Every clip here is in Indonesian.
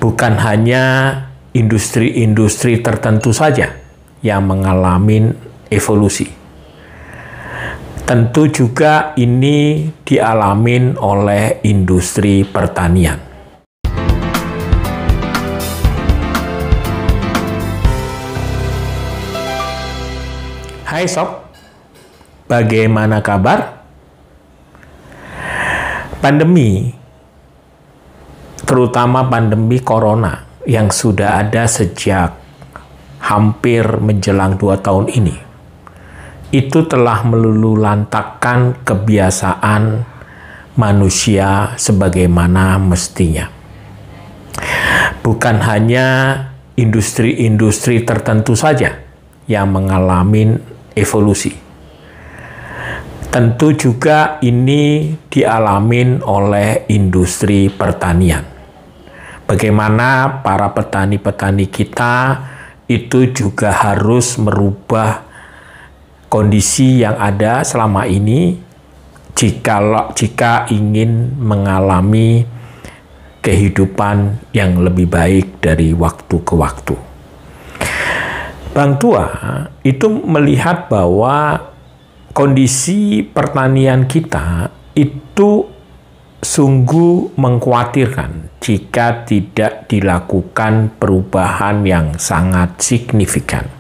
bukan hanya industri-industri tertentu saja yang mengalami evolusi. Tentu juga ini dialamin oleh industri pertanian. Hai sob, bagaimana kabar? Pandemi, terutama pandemi corona yang sudah ada sejak hampir menjelang 2 tahun ini, itu telah meluluhlantakkan kebiasaan manusia sebagaimana mestinya. Bukan hanya industri-industri tertentu saja yang mengalami evolusi. Tentu juga ini dialamin oleh industri pertanian. Bagaimana para petani-petani kita itu juga harus merubah kondisi yang ada selama ini jika ingin mengalami kehidupan yang lebih baik dari waktu ke waktu. Bang Tua itu melihat bahwa kondisi pertanian kita itu sungguh mengkhawatirkan jika tidak dilakukan perubahan yang sangat signifikan.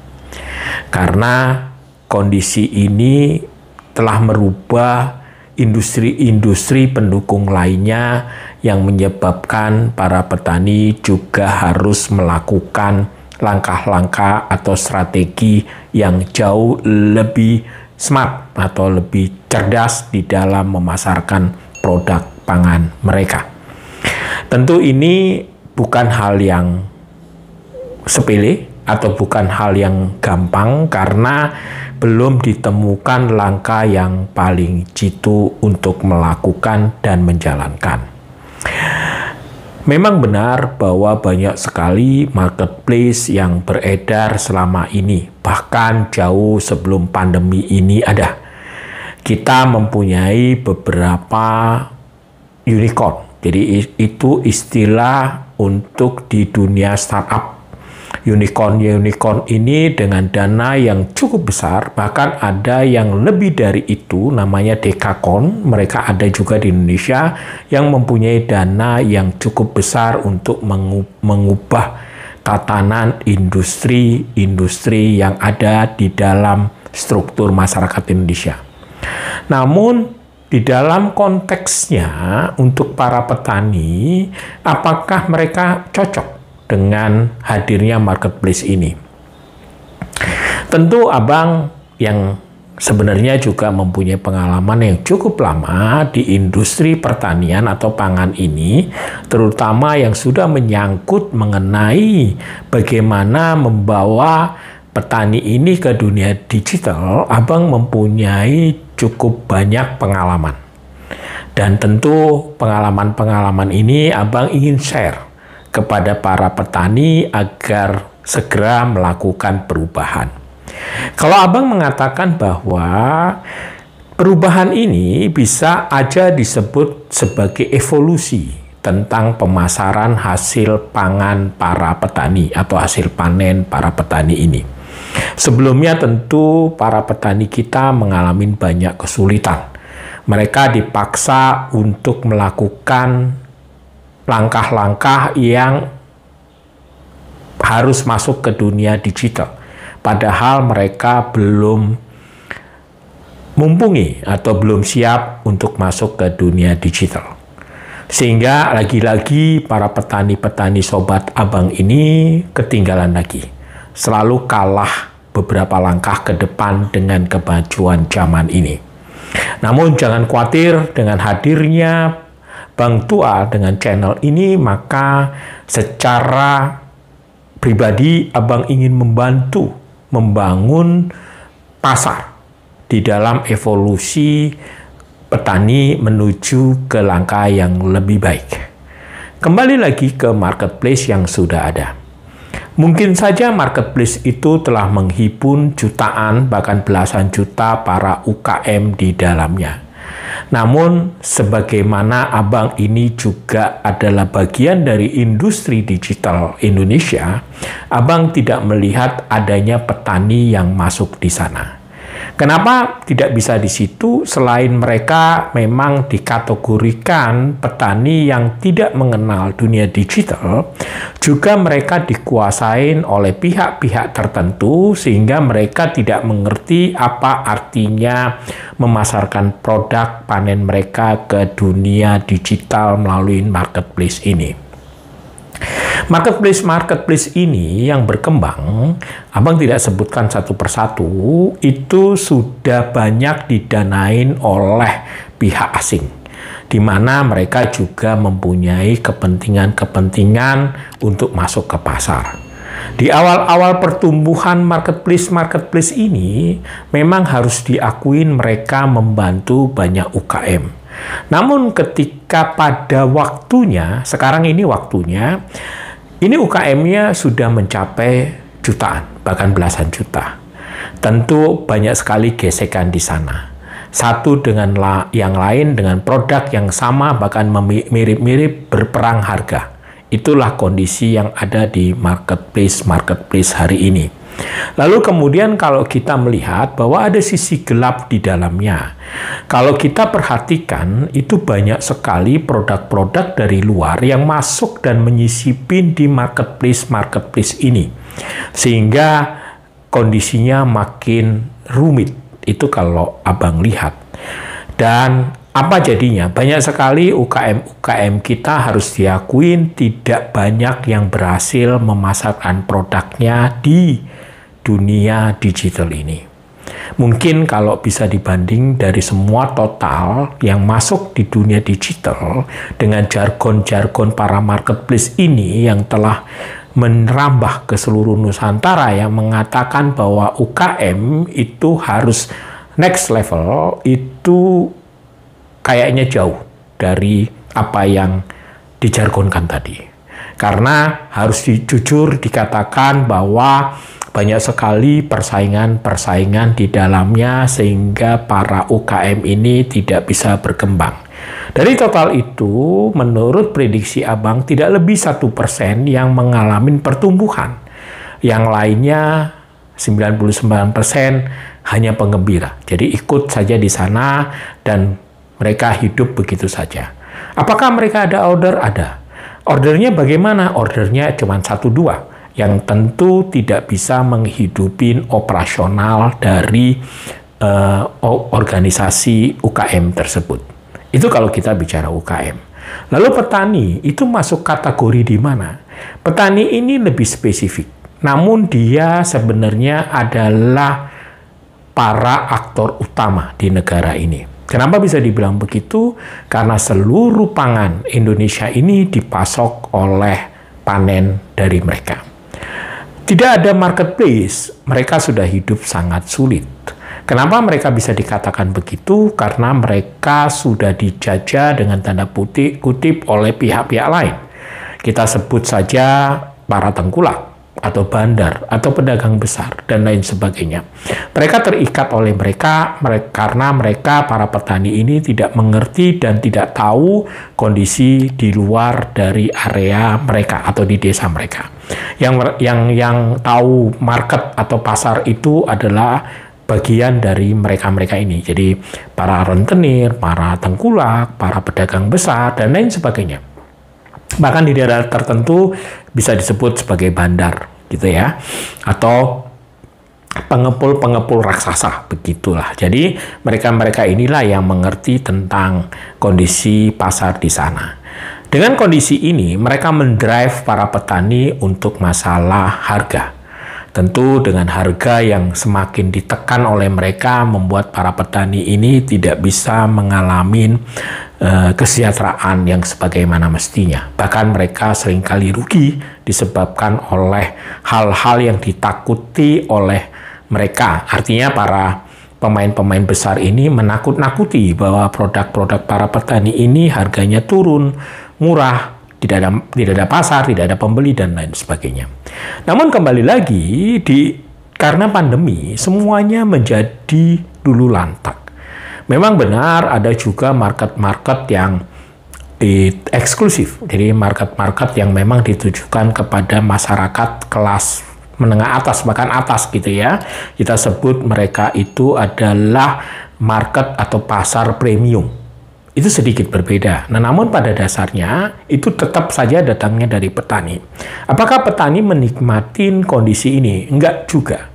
Karena kondisi ini telah merubah industri-industri pendukung lainnya yang menyebabkan para petani juga harus melakukan langkah-langkah atau strategi yang jauh lebih smart atau lebih cerdas di dalam memasarkan produk pangan mereka. Tentu ini bukan hal yang sepele atau bukan hal yang gampang karena belum ditemukan langkah yang paling jitu untuk melakukan dan menjalankan. Memang benar bahwa banyak sekali marketplace yang beredar selama ini, bahkan jauh sebelum pandemi ini ada. Kita mempunyai beberapa unicorn, jadi itu istilah untuk di dunia startup. Unicorn ini dengan dana yang cukup besar, bahkan ada yang lebih dari itu, namanya Dekakorn. Mereka ada juga di Indonesia yang mempunyai dana yang cukup besar untuk mengubah tatanan industri yang ada di dalam struktur masyarakat Indonesia. Namun di dalam konteksnya untuk para petani, apakah mereka cocok dengan hadirnya marketplace ini? Tentu abang yang sebenarnya juga mempunyai pengalaman yang cukup lama di industri pertanian atau pangan ini, terutama yang sudah menyangkut mengenai bagaimana membawa petani ini ke dunia digital. Abang mempunyai cukup banyak pengalaman. Dan tentu pengalaman-pengalaman ini abang ingin share kepada para petani agar segera melakukan perubahan. Kalau abang mengatakan bahwa perubahan ini bisa aja disebut sebagai evolusi tentang pemasaran hasil pangan para petani atau hasil panen para petani ini. Sebelumnya tentu para petani kita mengalami banyak kesulitan. Mereka dipaksa untuk melakukan langkah-langkah yang harus masuk ke dunia digital. Padahal mereka belum mumpuni atau belum siap untuk masuk ke dunia digital. Sehingga lagi-lagi para petani-petani sobat abang ini ketinggalan lagi. Selalu kalah beberapa langkah ke depan dengan kemajuan zaman ini. Namun jangan khawatir dengan hadirnya Bang Tua dengan channel ini, maka secara pribadi abang ingin membantu membangun pasar di dalam evolusi petani menuju ke langkah yang lebih baik. Kembali lagi ke marketplace yang sudah ada. Mungkin saja marketplace itu telah menghimpun jutaan bahkan belasan juta para UKM di dalamnya. Namun, sebagaimana Abang ini juga adalah bagian dari industri digital Indonesia, Abang tidak melihat adanya petani yang masuk di sana. Kenapa tidak bisa di situ? Selain mereka memang dikategorikan petani yang tidak mengenal dunia digital, juga mereka dikuasain oleh pihak-pihak tertentu sehingga mereka tidak mengerti apa artinya memasarkan produk panen mereka ke dunia digital melalui marketplace ini. Marketplace ini yang berkembang, Abang tidak sebutkan satu persatu, itu sudah banyak didanain oleh pihak asing, di mana mereka juga mempunyai kepentingan-kepentingan untuk masuk ke pasar. Di awal-awal pertumbuhan marketplace ini, memang harus diakuin mereka membantu banyak UKM. Namun ketika pada waktunya, sekarang ini waktunya, ini UKM-nya sudah mencapai jutaan, bahkan belasan juta. Tentu banyak sekali gesekan di sana. Satu dengan yang lain dengan produk yang sama, bahkan mirip-mirip, berperang harga. Itulah kondisi yang ada di marketplace hari ini. Lalu kemudian kalau kita melihat bahwa ada sisi gelap di dalamnya. Kalau kita perhatikan, itu banyak sekali produk-produk dari luar yang masuk dan menyisipin di marketplace ini. Sehingga kondisinya makin rumit. Itu kalau Abang lihat. Dan apa jadinya? Banyak sekali UKM kita harus diakuin tidak banyak yang berhasil memasarkan produknya di dunia digital ini. Mungkin kalau bisa dibanding dari semua total yang masuk di dunia digital dengan jargon-jargon para marketplace ini yang telah merambah ke seluruh Nusantara yang mengatakan bahwa UKM itu harus next level, itu kayaknya jauh dari apa yang dijargonkan tadi. Karena harus jujur dikatakan bahwa banyak sekali persaingan di dalamnya sehingga para UKM ini tidak bisa berkembang. Dari total itu, menurut prediksi Abang, tidak lebih 1% yang mengalami pertumbuhan. Yang lainnya 99% hanya penggembira. Jadi ikut saja di sana dan mereka hidup begitu saja. Apakah mereka ada order? Ada. Ordernya bagaimana? Ordernya cuma 1-2. Yang tentu tidak bisa menghidupi operasional dari organisasi UKM tersebut. Itu kalau kita bicara UKM. Lalu petani itu masuk kategori di mana? Petani ini lebih spesifik. Namun dia sebenarnya adalah para aktor utama di negara ini. Kenapa bisa dibilang begitu? Karena seluruh pangan Indonesia ini dipasok oleh panen dari mereka. Tidak ada marketplace, mereka sudah hidup sangat sulit. Kenapa mereka bisa dikatakan begitu? Karena mereka sudah dijajah dengan tanda kutip oleh pihak-pihak lain. Kita sebut saja para tengkulak, atau bandar, atau pedagang besar, dan lain sebagainya. Mereka terikat oleh mereka karena mereka, para petani ini, tidak mengerti dan tidak tahu kondisi di luar dari area mereka atau di desa mereka. Yang tahu market atau pasar itu adalah bagian dari mereka-mereka ini. Jadi para rentenir, para tengkulak, para pedagang besar, dan lain sebagainya. Bahkan di daerah tertentu bisa disebut sebagai bandar, gitu ya. Atau pengepul-pengepul raksasa, begitulah. Jadi mereka-mereka inilah yang mengerti tentang kondisi pasar di sana. Dengan kondisi ini, mereka mendrive para petani untuk masalah harga. Tentu dengan harga yang semakin ditekan oleh mereka membuat para petani ini tidak bisa mengalami kesejahteraan yang sebagaimana mestinya. Bahkan mereka seringkali rugi disebabkan oleh hal-hal yang ditakuti oleh mereka. Artinya para pemain-pemain besar ini menakut-nakuti bahwa produk-produk para petani ini harganya turun, murah, tidak ada pasar, tidak ada pembeli, dan lain sebagainya. Namun kembali lagi, karena pandemi, semuanya menjadi lulu lantak. Memang benar ada juga market-market yang eksklusif, jadi market-market yang memang ditujukan kepada masyarakat kelas menengah atas, bahkan atas gitu ya. Kita sebut mereka itu adalah market atau pasar premium. Itu sedikit berbeda. Nah, namun pada dasarnya itu tetap saja datangnya dari petani. Apakah petani menikmati kondisi ini? Enggak juga.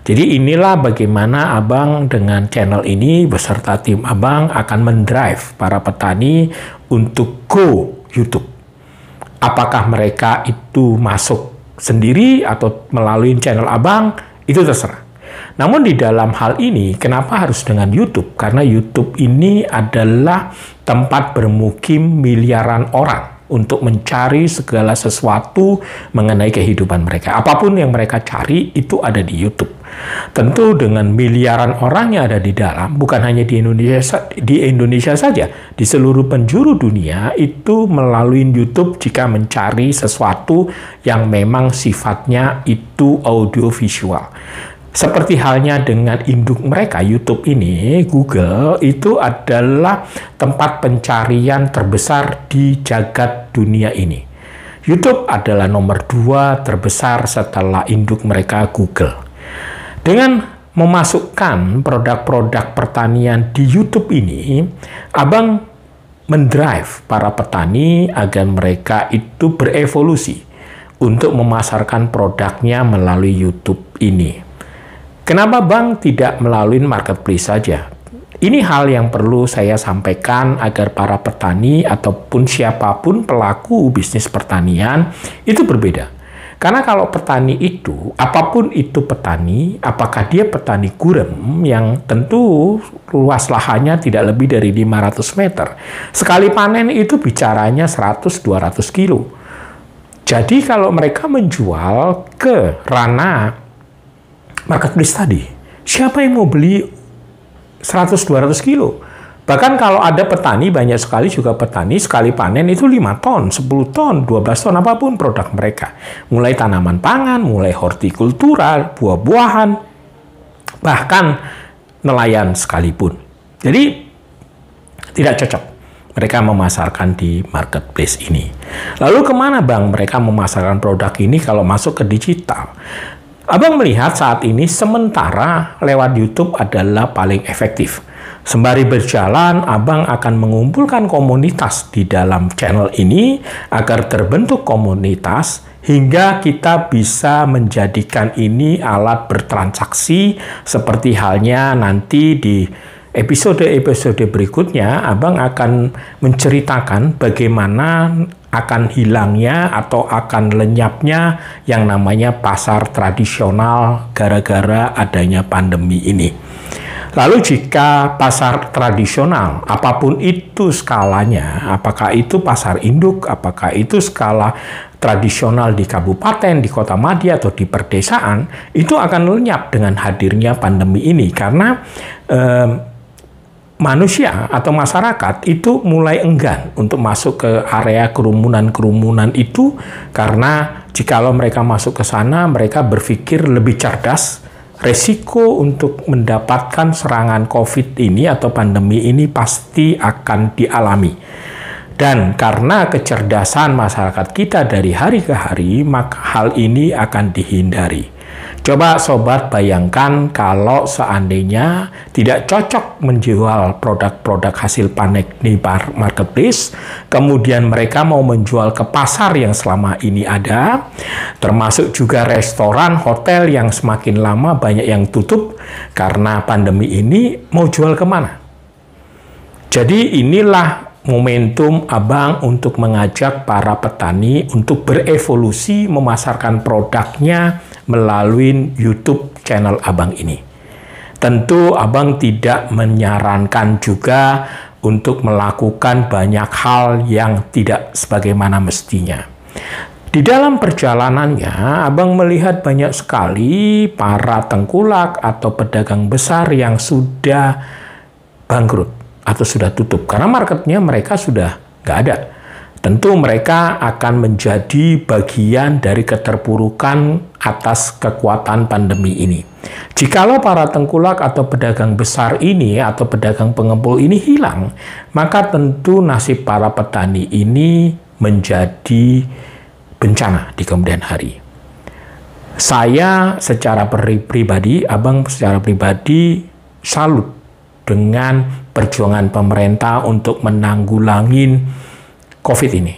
Jadi inilah bagaimana Abang dengan channel ini beserta tim Abang akan mendrive para petani untuk go YouTube. Apakah mereka itu masuk sendiri atau melalui channel Abang, itu terserah. Namun di dalam hal ini, kenapa harus dengan YouTube? Karena YouTube ini adalah tempat bermukim miliaran orang untuk mencari segala sesuatu mengenai kehidupan mereka. Apapun yang mereka cari, itu ada di YouTube. Tentu dengan miliaran orang yang ada di dalam, bukan hanya di Indonesia saja, di seluruh penjuru dunia, itu melalui YouTube jika mencari sesuatu yang memang sifatnya itu audiovisual. Seperti halnya dengan induk mereka, YouTube ini, Google, itu adalah tempat pencarian terbesar di jagat dunia ini. YouTube adalah nomor 2 terbesar setelah induk mereka, Google. Dengan memasukkan produk-produk pertanian di YouTube ini, Abang mendrive para petani agar mereka itu berevolusi untuk memasarkan produknya melalui YouTube ini. Kenapa Bang tidak melalui marketplace saja? Ini hal yang perlu saya sampaikan agar para petani ataupun siapapun pelaku bisnis pertanian itu berbeda. Karena kalau petani itu, apapun itu petani, apakah dia petani gurem yang tentu luas lahannya tidak lebih dari 500 meter. Sekali panen itu bicaranya 100-200 kilo. Jadi kalau mereka menjual ke ranah marketplace tadi, siapa yang mau beli 100-200 kilo? Bahkan kalau ada petani, banyak sekali juga petani, sekali panen itu 5 ton, 10 ton, 12 ton, apapun produk mereka. Mulai tanaman pangan, mulai hortikultura, buah-buahan, bahkan nelayan sekalipun. Jadi, tidak cocok mereka memasarkan di marketplace ini. Lalu kemana Bang mereka memasarkan produk ini kalau masuk ke digital? Abang melihat saat ini sementara lewat YouTube adalah paling efektif. Sembari berjalan, Abang akan mengumpulkan komunitas di dalam channel ini agar terbentuk komunitas hingga kita bisa menjadikan ini alat bertransaksi seperti halnya nanti di episode-episode berikutnya. Abang akan menceritakan bagaimana akan hilangnya atau akan lenyapnya yang namanya pasar tradisional gara-gara adanya pandemi ini. Lalu jika pasar tradisional, apapun itu skalanya, apakah itu pasar induk, apakah itu skala tradisional di kabupaten, di kota madya, atau di perdesaan, itu akan lenyap dengan hadirnya pandemi ini. Karena manusia atau masyarakat itu mulai enggan untuk masuk ke area kerumunan-kerumunan itu, karena jikalau mereka masuk ke sana, mereka berpikir lebih cerdas, resiko untuk mendapatkan serangan COVID ini atau pandemi ini pasti akan dialami. Dan karena kecerdasan masyarakat kita dari hari ke hari, maka hal ini akan dihindari. Coba sobat bayangkan kalau seandainya tidak cocok menjual produk-produk hasil panen di marketplace, kemudian mereka mau menjual ke pasar yang selama ini ada, termasuk juga restoran, hotel yang semakin lama banyak yang tutup karena pandemi ini, mau jual kemana? Jadi inilah momentum Abang untuk mengajak para petani untuk berevolusi memasarkan produknya melalui YouTube channel Abang ini. Tentu Abang tidak menyarankan juga untuk melakukan banyak hal yang tidak sebagaimana mestinya. Di dalam perjalanannya, Abang melihat banyak sekali para tengkulak atau pedagang besar yang sudah bangkrut atau sudah tutup. Karena marketnya mereka sudah nggak ada. tentu mereka akan menjadi bagian dari keterpurukan atas kekuatan pandemi ini. Jikalau para tengkulak atau pedagang besar ini atau pedagang pengepul ini hilang, maka tentu nasib para petani ini menjadi bencana di kemudian hari. Saya secara pribadi, Abang secara pribadi salut dengan perjuangan pemerintah untuk menanggulangi COVID ini.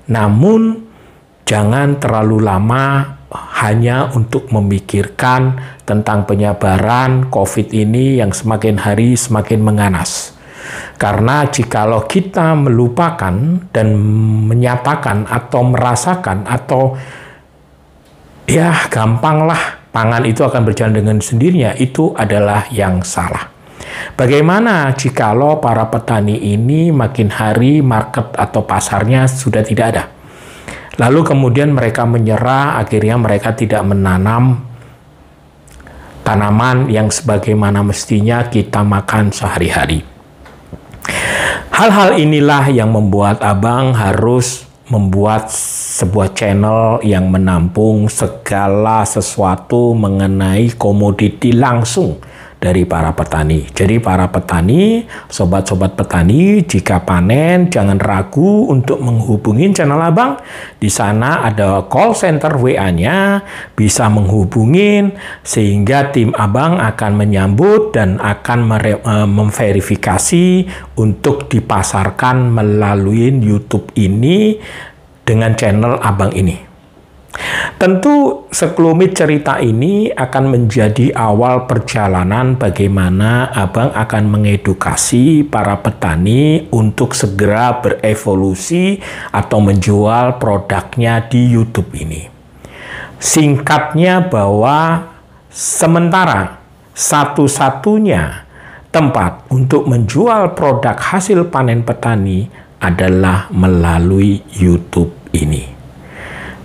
Namun, jangan terlalu lama hanya untuk memikirkan tentang penyebaran COVID ini yang semakin hari semakin menganas. Karena jikalau kita melupakan dan menyatakan atau merasakan atau ya gampanglah pangan itu akan berjalan dengan sendirinya, itu adalah yang salah. Bagaimana jikalau para petani ini makin hari market atau pasarnya sudah tidak ada? Lalu kemudian mereka menyerah, akhirnya mereka tidak menanam tanaman yang sebagaimana mestinya kita makan sehari-hari. Hal-hal inilah yang membuat Abang harus membuat sebuah channel yang menampung segala sesuatu mengenai komoditi langsung dari para petani. Jadi para petani, sobat-sobat petani, jika panen jangan ragu untuk menghubungi channel Abang. Di sana ada call center WA-nya, bisa menghubungin sehingga tim Abang akan menyambut dan akan memverifikasi untuk dipasarkan melalui YouTube ini dengan channel Abang ini. Tentu sekelumit cerita ini akan menjadi awal perjalanan bagaimana Abang akan mengedukasi para petani untuk segera berevolusi atau menjual produknya di YouTube ini. Singkatnya bahwa sementara satu-satunya tempat untuk menjual produk hasil panen petani adalah melalui YouTube ini.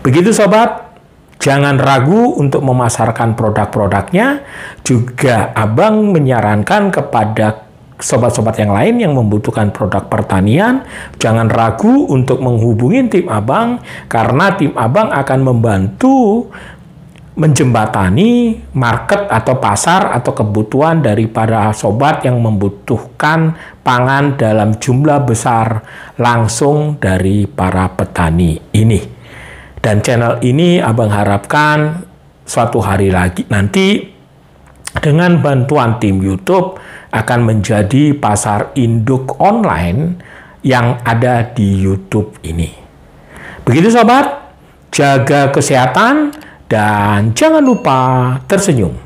Begitu sobat, jangan ragu untuk memasarkan produk-produknya. Juga Abang menyarankan kepada sobat-sobat yang lain yang membutuhkan produk pertanian, jangan ragu untuk menghubungi tim Abang, karena tim Abang akan membantu menjembatani market atau pasar atau kebutuhan dari para sobat yang membutuhkan pangan dalam jumlah besar langsung dari para petani ini. Dan channel ini Abang harapkan suatu hari lagi nanti dengan bantuan tim YouTube akan menjadi pasar induk online yang ada di YouTube ini. Begitu sobat, jaga kesehatan dan jangan lupa tersenyum.